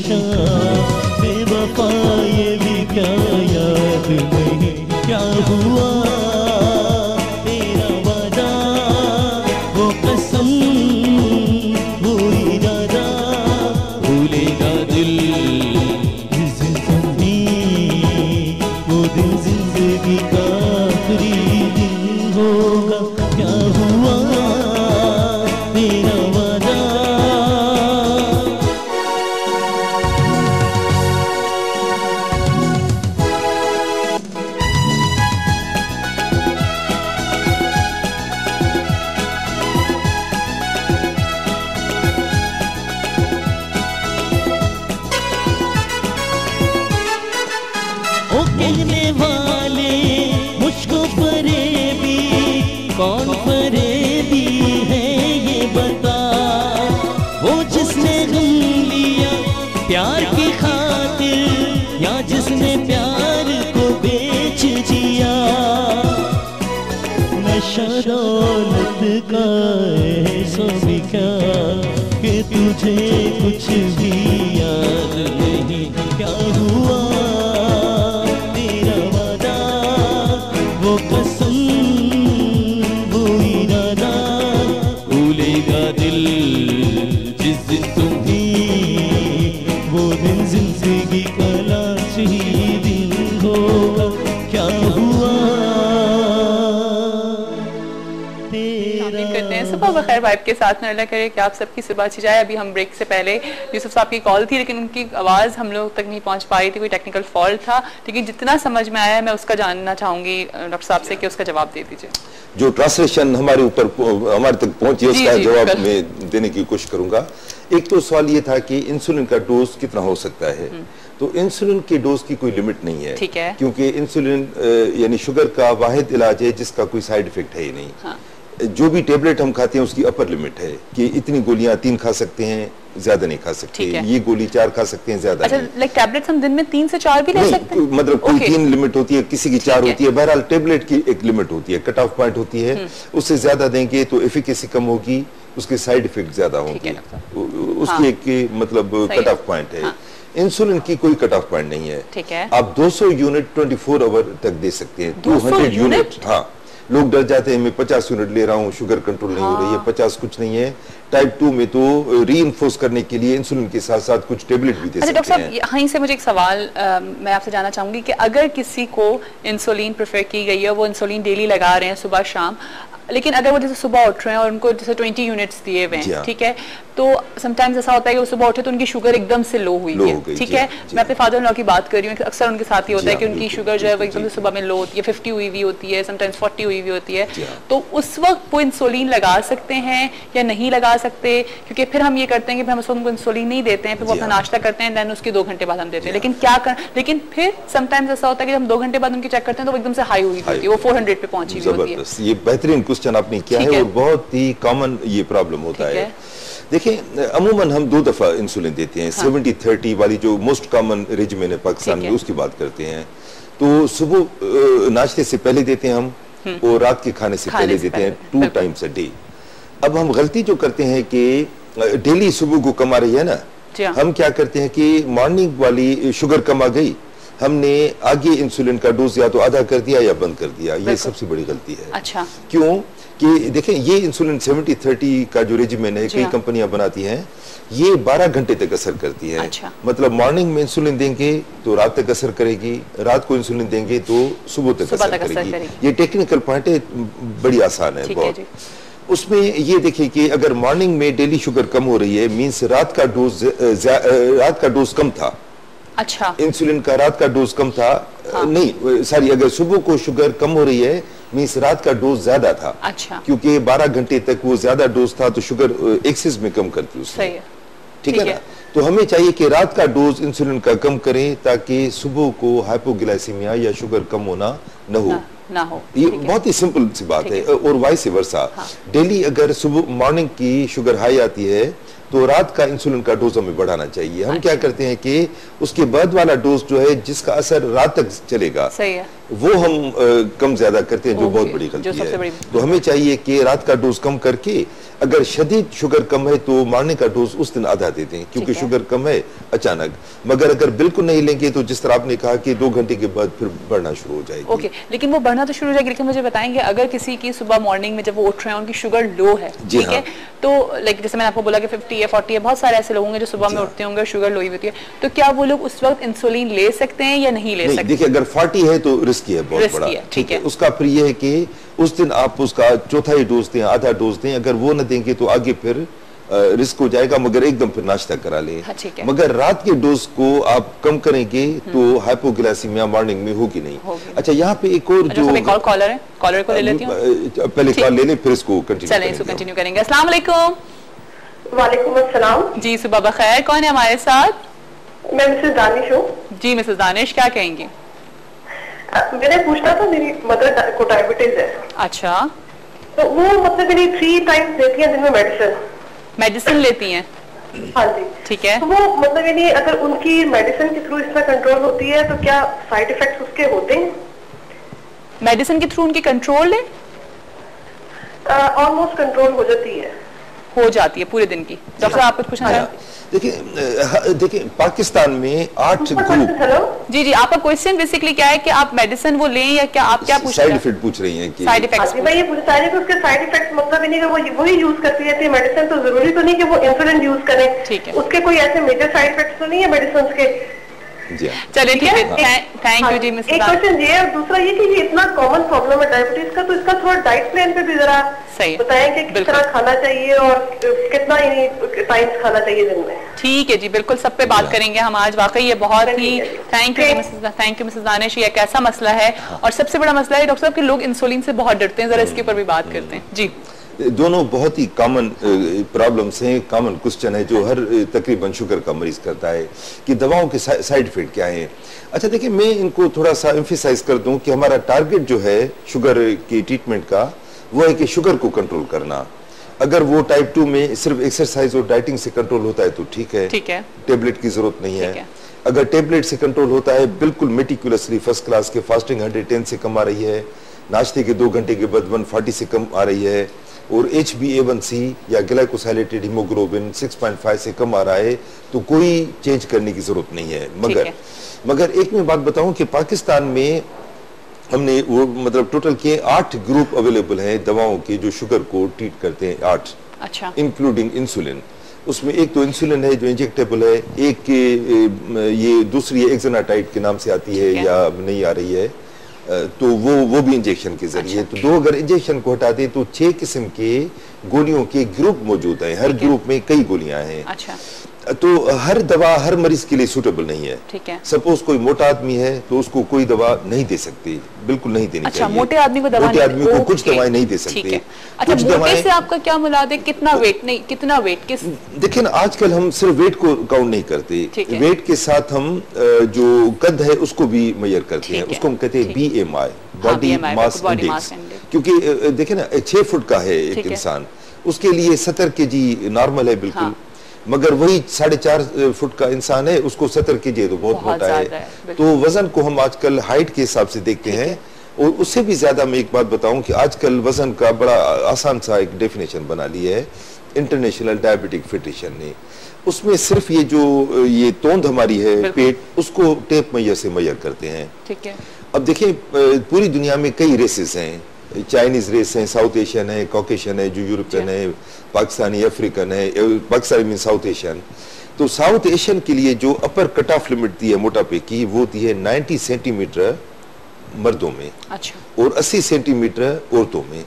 नशा, बेवफा ये भी क्या याद नहीं क्या हुआ तेरा वादा, वो कसम वो इरादा, भूलेगा दिल जिस समय वो दिन जिंदगी का आखिरी दिन होगा, क्या हुआ तेरा वादा। ओ कहने वाले मुझको फरेबी, कौन फरेबी है ये बता, वो जिसने गम लिया प्यार की खातिर, या जिसने प्यार को बेच दिया। नशा दौलत का ऐसा भी क्या कि तुझे कुछ भी याद नहीं क्या हुआ तेरा वादा, वो कसम वो इरादा, भूलेगा दिल जिस दिन तुम्हें वो दिन जिंदगी का आखिरी दिन होगा, क्या हुआ तेरा। करते हैं सुबह बखैर वाइब के साथ में, अल्लाह करे कि आप सबकी सुबह अच्छी जाए। अभी हम ब्रेक से पहले यूसुफ साहब की कॉल थी, लेकिन उनकी आवाज़ हम लोग तक नहीं पहुंच पा रही थी, कोई टेक्निकल फॉल्ट था, लेकिन जितना समझ में आया मैं उसका जानना चाहूंगी डॉक्टर साहब से कि उसका जवाब दे दीजिए। जो ट्रांसलेशन हमारे तक पहुंची है उसका जवाब मैं देने की कोशिश करूंगा। एक तो सवाल ये था कि इंसुलिन का डोज कितना हो सकता है, तो इंसुलिन के डोज की कोई लिमिट नहीं है, ठीक है, क्योंकि इंसुलिन यानी शुगर का वाहिद इलाज है जिसका कोई साइड इफेक्ट है ही नहीं। हाँ। जो भी टेबलेट हम खाते हैं उसकी अपर लिमिट है कि इतनी गोलियां 3 खा सकते हैं, ज्यादा नहीं खा सकते, ये गोली 4 खा सकते हैं, ज्यादा अच्छा, नहीं। लाइक टैबलेट्स हम दिन में 3 से 4 भी ले सकते हैं? मतलब कोई 3 लिमिट होती है, किसी की 4 होती है, बहरहाल टेबलेट की एक लिमिट होती है, कट ऑफ पॉइंट होती है, उससे ज्यादा देंगे तो एफिकेसी कम होगी, उसके साइड इफेक्ट ज्यादा होंगे, उसकी एक मतलब कट ऑफ पॉइंट है। इंसुलिन की कोई कट ऑफ पॉइंट नहीं है, ठीक है। आप 200 यूनिट 24 आवर तक दे सकते हैं, 200 यूनिट। हाँ, लोग डर जाते हैं मैं 50 यूनिट ले रहा हूँ, शुगर कंट्रोल नहीं हो रही है, 50 कुछ नहीं है। टाइप 2 में तो रीइंफोर्स करने के लिए इंसुलिन के साथ साथ कुछ टेबलेट भी दे सकते हैं। डॉक्टर साहब यहीं से मुझे एक सवाल मैं आपसे जानना चाहूंगी कि अगर किसी को इंसुलिन प्रेफर की गई है, वो इंसुलिन डेली लगा रहे हैं सुबह शाम, लेकिन अगर वो जैसे सुबह उठ रहे हैं और उनको जैसे 20 यूनिट्स दिए हुए हैं, ठीक है, तो समटाइम्स ऐसा होता है कि वो सुबह उठे तो उनकी शुगर एकदम से लो हुई है, ठीक है, मैं अपने फादर इन लॉ की बात कर रही हूँ, अक्सर उनके साथ ही होता है कि उनकी शुगर जो है वो एकदम से सुबह में लो होती है, 50 हुई हुई होती है, समटाइम्स 40 हुई हुई होती है, तो उस वक्त वो इंसुलिन लगा सकते हैं या नहीं लगा सकते? क्योंकि फिर हम ये करते हैं कि हम उनको इंसुलिन नहीं देते हैं, फिर वो अपना नाश्ता करते हैं, देन उसके 2 घंटे बाद हम देते हैं, लेकिन क्या कर, लेकिन फिर समटाइम्स ऐसा होता है कि हम 2 घंटे बाद उनकी चेक करते हैं तो वो एकदम से हाई हुई होती है, वो 400 पे पहुंची हुई होती है। ये बेहतरीन क्वेश्चन आपने किया है और बहुत ही कॉमन ये प्रॉब्लम होता है। देखिए, अमूमन हम 2 दफा इंसुलिन देते हैं, 70-30 वाली जो मोस्ट कॉमन रेजिमेन है पाकिस्तान में, उसकी बात करते हैं। तो सुबह नाश्ते से पहले देते हैं हम, और रात के खाने से पहले देते हैं, 2 टाइम्स अ डे। अब हम गलती जो करते हैं कि डेली सुबह को कम आ रही है ना, हम क्या करते हैं कि मॉर्निंग वाली शुगर कम आ गई, हमने आगे इंसुलिन का डोज या तो आधा कर दिया या बंद कर दिया, ये सबसे बड़ी गलती है। अच्छा, क्यों कि देखें, ये इंसुलिन 70-30 का जो रेजिमेन है, कई कंपनियां बनाती हैं, ये 12 घंटे तक असर करती है। अच्छा। मतलब मॉर्निंग में इंसुलिन देंगे तो रात तक असर करेगी, रात को इंसुलिन देंगे तो सुबह तक असर करेगी। ये टेक्निकल पॉइंट है, बड़ी आसान है बहुत। उसमें ये देखिए कि अगर मॉर्निंग में डेली शुगर कम हो रही है, मीन्स रात का डोज कम था। अच्छा, इंसुलिन का रात का डोज कम था। नहीं सॉरी, अगर सुबह को शुगर कम हो रही है मीन्स रात का डोज ज्यादा था। अच्छा, क्योंकि 12 घंटे तक वो ज्यादा डोज था, तो शुगर एक्सेस में कम करती उसने। सही है, ठीक है ना? तो हमें चाहिए कि रात का डोज इंसुलिन का कम करें ताकि सुबह को हाइपोग्लाइसीमिया या शुगर कम होना न हो। ये बहुत ही सिंपल सी बात है। और वाइस वर्सा, डेली अगर सुबह मॉर्निंग की शुगर हाई आती है तो रात का इंसुलिन का डोज हमें बढ़ाना चाहिए। हम क्या करते हैं कि उसके बाद वाला डोज जो है जिसका असर रात तक चलेगा, वो हम कम ज्यादा करते हैं, जो बहुत बड़ी गलती है। तो हमें चाहिए कि रात का डोज कम करके, अगर शदीद शुगर कम है तो मॉर्निंग का डोज उस दिन आधा देते हैं, क्योंकि शुगर कम है अचानक। मगर अगर बिल्कुल नहीं लेंगे तो जिस तरह आपने कहा कि 2 घंटे के बाद फिर बढ़ना शुरू हो जाएगी। ओके, लेकिन वो बढ़ना तो शुरू हो जाएगी, लेकिन मुझे बताएंगे अगर किसी की सुबह मॉर्निंग में जब वो उठ रहे हैं उनकी शुगर लो है, ठीक है, तो लाइक जैसे मैंने आपको बोला कि 50 है 40 है, बहुत सारे ऐसे लोग होंगे जो सुबह में उठते होंगे शुगर लो ही होती है, तो क्या वो लोग उस वक्त इंसुलिन ले सकते हैं या नहीं ले सकते? देखिए, अगर 40 है तो रिस्की है, बहुत बड़ा, ठीक है। उसका फिर ये है कि उस दिन आप उसका चौथाई डोज दें, आधा डोज दें। अगर वो न देंगे तो आगे फिर रिस्क हो जाएगा, मगर एकदम फिर नाश्ता करा लें। हाँ, मगर रात के डोज को आप कम करेंगे तो हाइपोग्लाइसीमिया मॉर्निंग में होगी नहीं। अच्छा, यहाँ पे एक और जो कॉलर है, कॉलर को ले लेती हूँ, पहले कॉल ले लें फिर इसको कंटिन्यू करेंगे। अस्सलाम वालेकुम। वालेकुम अस्सलाम जी, सुबह बखैर। कौन है हमारे साथ? मैं मिसेस दानिश हूँ। जी मिसेस दानिश, क्या कहेंगी? मैंने पूछना था, मेरी मदर को डायबिटीज है। अच्छा, तो वो मतलब मेरी 3 टाइम्स लेती हैं दिन में मेडिसिन लेती हैं? हाँ जी, ठीक है। तो वो मतलब यानी अगर उनकी मेडिसिन के थ्रू इस तरह कंट्रोल होती है तो क्या साइड इफेक्ट्स उसके होते हैं? मेडिसिन के थ्रू उनकी कंट्रोल है? ऑलमोस्ट कंट्रोल हो जाती है पूरे दिन की। डॉक्टर साहब आप कुछ पूछना चाहें? देखिए पाकिस्तान में 8 ग्रुप। हेलो जी जी, आपका क्वेश्चन बेसिकली क्या है कि आप मेडिसिन वो लें या क्या आप क्या पूछ रहे हैं? साइड इफेक्ट पूछ रही हैं कि साइड इफेक्ट्स। मैं ये पूछ रही हूं कि उसके साइड इफेक्ट्स मतलब नहीं कि वो वही यूज करती रहती है मेडिसिन, तो जरूरी तो नहीं कि वो इंसुलिन यूज करें। ठीक है, उसके कोई ऐसे मेजर साइड इफेक्ट्स तो नहीं है मेडिसिन के? चलिए ठीक है, थैंक यू जी मिस। एक क्वेश्चन ये है, दूसरा ये कि ये इतना कॉमन प्रॉब्लम है डायबिटीज का, तो इसका थोड़ा डाइट प्लान पे भी जरा बताएं कि किस तरह खाना चाहिए और कितना टाइम्स खाना चाहिए दिन में। ठीक है जी, बिल्कुल सब पे बात करेंगे हम आज। वाकई ये बहुत ही थैंक यू मिसेस दानिश। ये एक ऐसा मसला है और सबसे बड़ा मसला है डॉक्टर साहब कि लोग इंसुलिन से बहुत डरते हैं, जरा इसके ऊपर भी बात करते हैं जी। दोनों बहुत ही कॉमन प्रॉब्लम्स हैं, कॉमन क्वेश्चन है जो हर तकरीबन शुगर का मरीज करता है कि दवाओं के साइड इफेक्ट क्या हैं। अच्छा देखिए, मैं इनको थोड़ा सा एम्फेसाइज कर दूं कि हमारा टारगेट जो है शुगर की ट्रीटमेंट का वो है कि शुगर को कंट्रोल करना। अगर वो टाइप 2 में सिर्फ एक्सरसाइज और डाइटिंग से कंट्रोल होता है तो ठीक है, टेबलेट की जरूरत नहीं है। अगर टेबलेट से कंट्रोल होता है बिल्कुल मेटिकुलसली फर्स्ट क्लास के, फास्टिंग 110 से कम आ रही है, नाश्ते के 2 घंटे के बाद 140 से कम आ रही है, और HbA1c या ग्लाइकोसाइलेटेड हीमोग्लोबिन 6.5 से कम आ रहा है, तो कोई चेंज करने की जरूरत नहीं है। मगर एक मैं बात बताऊं कि पाकिस्तान में हमने वो मतलब टोटल के 8 ग्रुप अवेलेबल हैं दवाओं के जो शुगर को ट्रीट करते हैं, 8। अच्छा, इंक्लूडिंग इंसुलिन। उसमें एक तो इंसुलिन है जो इंजेक्टेबल है, एक ये दूसरी एक्सेनाटाइड के नाम से आती है या नहीं आ रही है, तो वो भी इंजेक्शन के जरिए। अच्छा। तो 2 अगर इंजेक्शन को हटा दे तो 6 किस्म के गोलियों के ग्रुप मौजूद हैं, हर ग्रुप में कई गोलियां हैं। अच्छा। तो हर दवा हर मरीज के लिए सूटेबल नहीं है। ठीक है। सपोज कोई मोटा आदमी है तो उसको कोई दवा नहीं दे सकती, बिल्कुल नहीं देनी चाहिए। मोटे आदमी को कुछ दवाएं नहीं दे सकते। अच्छा, मोटे से आपका क्या मुराद है? कितना वेट? नहीं, कितना वेट किस? देखिए ना, आजकल हम सिर्फ वेट को काउंट नहीं करते, वेट के साथ हम जो कद है उसको भी मेजर करते हैं, उसको हम कहते हैं BMI, बॉडी मास इंडेक्स। क्योंकि देखिए ना, 6 फुट का है एक इंसान, उसके लिए 70 kg नॉर्मल है बिल्कुल, मगर वही 4.5 फुट का इंसान है, उसको 70 kg तो बहुत मोटा है। तो वजन को हम आजकल हाइट के हिसाब से देखते हैं, और उससे भी ज्यादा मैं एक बात बताऊं कि आजकल वजन का बड़ा आसान सा एक डेफिनेशन बना लिया है इंटरनेशनल डायबिटिक फेडरेशन ने। उसमें सिर्फ ये जो ये तोंद हमारी है पेट, उसको टेप मैयर से मेजर करते हैं। ठीक है। अब देखिए, पूरी दुनिया में कई रेसेस हैं, चाइनीज रेस है, साउथ एशियन है, कॉकेशियन है, जो यूरोपियन है, पाकिस्तानी, अफ्रीकन है, पाकिस्तानी मीन साउथ एशियन। तो साउथ एशियन के लिए जो अपर कट ऑफ लिमिट दी है मोटापे की, वो दी है 90 सेंटीमीटर मर्दों में। अच्छा। और 80 सेंटीमीटर औरतों में।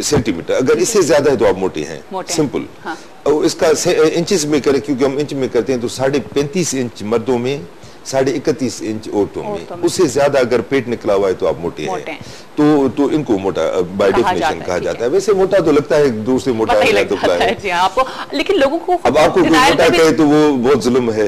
सेंटीमीटर अगर इससे ज्यादा है तो आप मोटे हैं, सिंपल। हाँ। और इसका इंचेस में करें, क्योंकि हम इंच में करते हैं, तो 35.5 इंच मर्दों में, 31.5 इंच औरतों में। उससे ज्यादा अगर पेट निकला हुआ है तो आप मोटे हैं। तो इनको मोटा बाय डेफिनेशन कहा जाता है। वैसे मोटा तो लगता है दूर से मोटा है तो दुबला है जी आपको, लेकिन लोगों को अब आपको कोई मोटा कहे तो वो बहुत जुल्म है।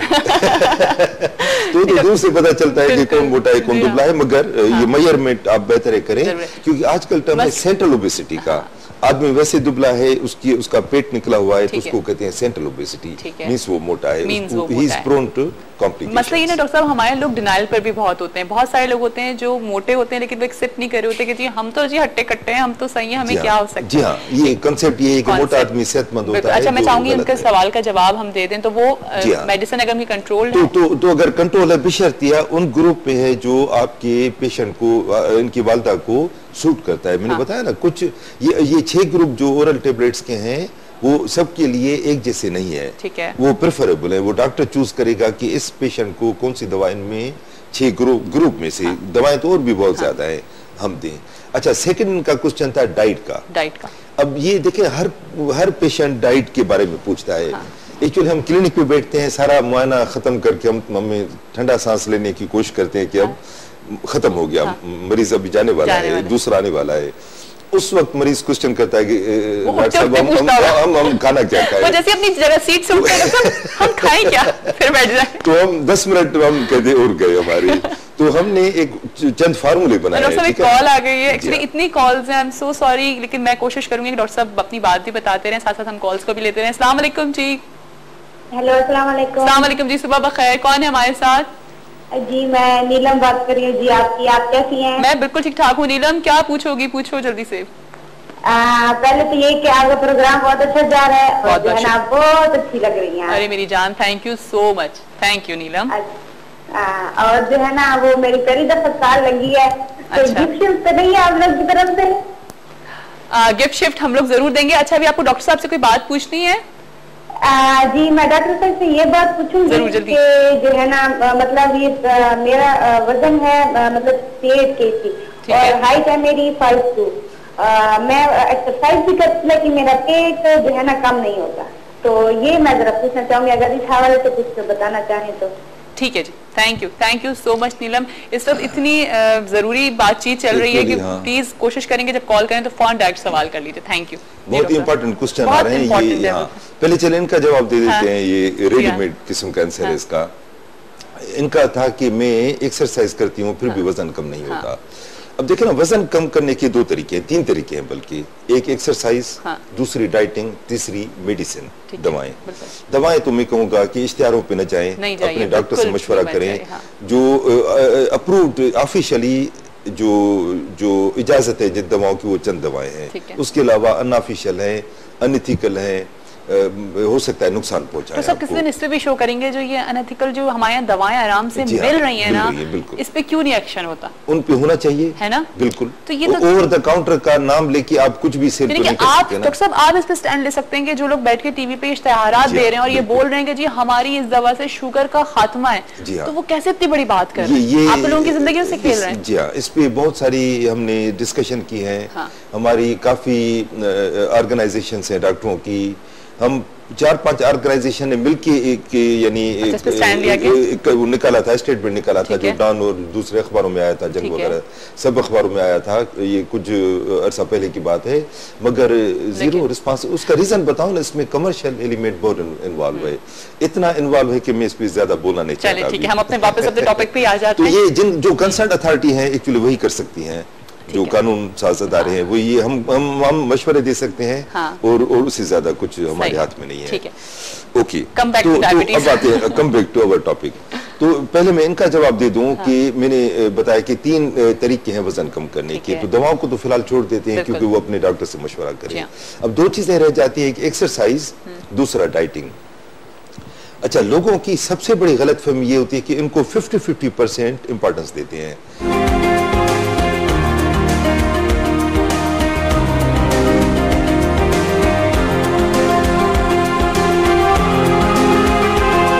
तो दूर से पता चलता है कि कौन मोटा है कौन दुबला है। मगर ये मेजरमेंट आप बेहतर करें, क्योंकि आजकल टर्म है सेंट्रल ओबेसिटी का। आदमी वैसे दुबला है, उसका पेट निकला हुआ है, तो उसको कहते हैं सेंट्रल ओबेसिटी, मींस वो मोटा है, he is prone to complications. मसला ये ना डॉक्टर साहब, हमारे लोग डिनाइल पर भी बहुत होते हैं। बहुत सारे लोग होते हैं जो मोटे होते हैं लेकिन वो एक्सेप्ट नहीं कर रहे होते कि जी हम तो जी हट्टे कट्टे हैं, हम तो सही है, हमें क्या हो सकता है। जी हाँ, ये कांसेप्ट ये है कि मोटा आदमी सेहतमंद होता है। अच्छा, मैं चाहूंगी उनके सवाल का जवाब हम दे दें। तो वो मेडिसिन अगर कंट्रोल तो अगर कंट्रोल है, बेशर्तिया उन ग्रुप में है जो आपके पेशेंट को, इनकी वालदा को सूट करता है। मैंने बताया ना, कुछ ये 6 ग्रुप जो ओरल टेबलेट्स के हैं वो सबके लिए एक जैसे नहीं है, ठीक है, वो प्रेफरेबल है। वो डॉक्टर चूज करेगा कि इस पेशेंट को कौन सी दवा इनमें 6 ग्रुप में से, दवाएं तो और भी बहुत ज्यादा है, हम दें। अच्छा, सेकंड का क्वेश्चन था डाइट का। अब ये देखें, हर पेशेंट डाइट के बारे में पूछता है। एक्चुअली हम क्लिनिक पे बैठते हैं, सारा मुआयना खत्म करके हम ठंडा सांस लेने की कोशिश करते हैं कि अब खत्म हो गया, मरीज अभी जाने वाला है, दूसरा आने वाला है। उस वक्त मरीज क्वेश्चन करता है कि डॉक्टर साहब हम खाना क्या खाएं? जैसे अपनी जगह सीट से उठकर हम खाएं क्या, फिर बैठ जाए। तो हम 10 मिनट हम कहते और गए हमारे। तो हमने एक चंद फार्मूले बनाए। डॉक्टर साहब, एक कॉल आ गई है। एक्चुअली इतनी कॉल्स हैं, आई एम सो सॉरी, लेकिन मैं कोशिश करूंगी कि डॉक्टर साहब अपनी बात भी बताते रहें, साथ साथ हम कॉल्स को भी लेते रहें। अस्सलाम वालेकुम जी। हेलो, अस्सलाम वालेकुम। अस्सलाम वालेकुम जी, सुबह बखैर। कौन है हमारे साथ? जी, मैं नीलम बात कर रही हूँ जी। आप कैसी हैं? मैं बिल्कुल ठीक ठाक हूँ। नीलम, क्या पूछोगी? पूछो जल्दी से। पहले तो ये कि आपका प्रोग्राम बहुत अच्छा जा रहा है और जो है ना बहुत अच्छी लग रही है। अरे मेरी जान, thank you so much. Thank you Neelam. और जो है ना, वो मेरी पहली दफा साल लगी है। तो गिफ्ट शिफ्ट तो नहीं है आप लोग की तरफ से? गिफ्ट शिफ्ट हम लोग जरूर देंगे। अच्छा, अभी आपको डॉक्टर साहब से कोई बात पूछनी है? जी, मैं डॉक्टर साहब से ये बात पूछूंगी कि जो है ना, मतलब ये मेरा वजन है मतलब 8 kg और हाइट है मेरी 5'2". मैं एक्सरसाइज भी करती, लेकिन मेरा पेट जो है ना कम नहीं होता। तो ये मैं जरा पूछना चाहूंगी, अगर इस हवाले से कुछ बताना चाहें तो। ठीक है जी, थैंक यू सो मच नीलम। इस वक्त इतनी जरूरी बातचीत चल रही है कि प्लीज कोशिश करेंगे जब कॉल करें तो फौरन डायरेक्ट सवाल कर लीजिए। Thank you. बहुत इंपॉर्टेंट क्वेश्चन आ रहे हैं ये। पहले चले इनका जवाब दे देते हैं। ये रेडीमेड किस्म का आंसर है इसका। इनका था कि मैं एक्सरसाइज करती हूँ फिर भी वजन कम नहीं होता। अब देखिए ना, वजन कम करने के 2 तरीके हैं, 3 तरीके हैं बल्कि। एक एक्सरसाइज, दूसरी डाइटिंग, तीसरी मेडिसिन, दवाएं तो मैं कहूँगा कि इश्तिहारों पे न जाएं, अपने डॉक्टर से मशवरा करें। जो अप्रूव्ड ऑफिशियली जो इजाजत है जिन दवाओं की, वो चंद दवाएं हैं। उसके अलावा अनऑफिशियल हैं, अनएथिकल हैं, हो सकता है नुकसान पहुंचाए। तो सब किसी दिन इस पे भी शो करेंगे जो ये अनएथिकल जो हमारे यहाँ दवाएं आराम से मिल रही हैं ना, इस पे क्यों नहीं एक्शन होता? उन पे होना चाहिए, है ना? बिल्कुल। तो ये तो ओवर द काउंटर का नाम लेके आप कुछ भी सेल नहीं कर सकते ना। डॉक्टर साहब, आप इस पे स्टैंड ले सकते हैं कि जो लोग बैठ के टीवी पे इश्तिहारात दे रहे हैं और ये बोल रहे हैं कि जी हमारी इस दवा से शुगर का खात्मा है, तो वो कैसे इतनी बड़ी बात कर रहे हैं? आप लोगों की जिंदगी से खेल रहे हैं। जी हाँ, इस पे बहुत सारी हमने डिस्कशन की है। हमारी काफी ऑर्गेनाइजेशन है डॉक्टरों की, हम 4-5 ऑर्गेनाइजेशन ने मिलके एक यानी निकाला था, स्टेटमेंट निकाला था जो डॉन और दूसरे अखबारों में आया था, जंग वगैरह सब अखबारों में आया था। ये कुछ अरसा पहले की बात है, मगर जीरो रिस्पांस। उसका रीजन बताऊं ना, इसमें कमर्शियल एलिमेंट बहुत इन्वॉल्व है, इतना इन्वॉल्व है कि मैं इस पे ज्यादा बोलना नहीं चाहता। ठीक है, हम अपने वापस अपने टॉपिक पे आ जाते हैं। तो ये जो कंसर्न अथॉरिटी है एक्चुअली वही कर सकती हैं, जो कानून साज अदारे हैं, वो ये हम मशवरे दे सकते हैं और उससे ज्यादा कुछ हमारे हाथ में नहीं है। Okay, come back to our topic. तो पहले मैं इनका जवाब दे दूं कि मैंने बताया कि 3 तरीके हैं वजन कम करने के। तो दवाओं को तो फिलहाल छोड़ देते हैं क्योंकि वो अपने डॉक्टर से मशवरा करें। अब 2 चीजें रह जाती है, एक एक्सरसाइज, दूसरा डाइटिंग। अच्छा, लोगों की सबसे बड़ी गलतफहमी ये होती है कि इनको 50-50% इंपॉर्टेंस देते हैं।